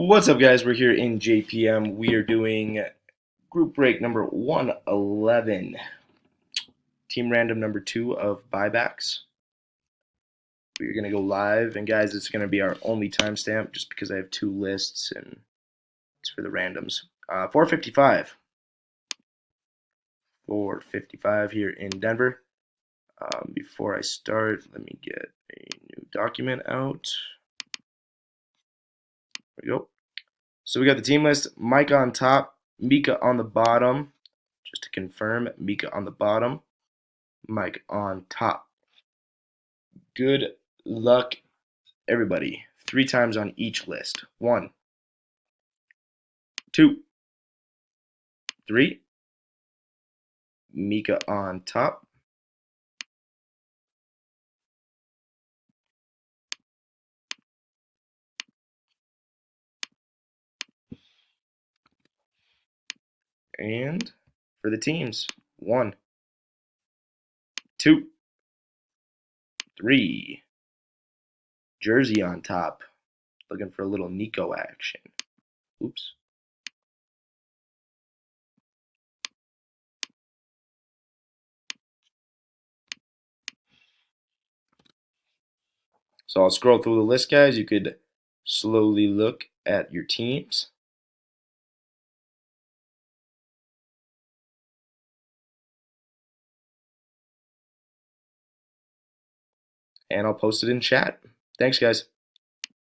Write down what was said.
What's up, guys? We're here in JPM. We are doing group break number 111, team random number 2 of buybacks. We're going to go live, and guys, it's going to be our only timestamp just because I have 2 lists and it's for the randoms. 4:55. 4:55 here in Denver. Before I start, let me get a new document out. There we go. So we got the team list. Mike on top, Mika on the bottom. Just to confirm, Mika on the bottom, Mike on top. Good luck, everybody. 3 times on each list. 1, 2, 3. Mika on top. And for the teams, 1, 2, 3. Jersey on top. Looking for a little Nico action. Oops. So I'll scroll through the list, guys. You could slowly look at your teams. And I'll post it in chat. Thanks, guys.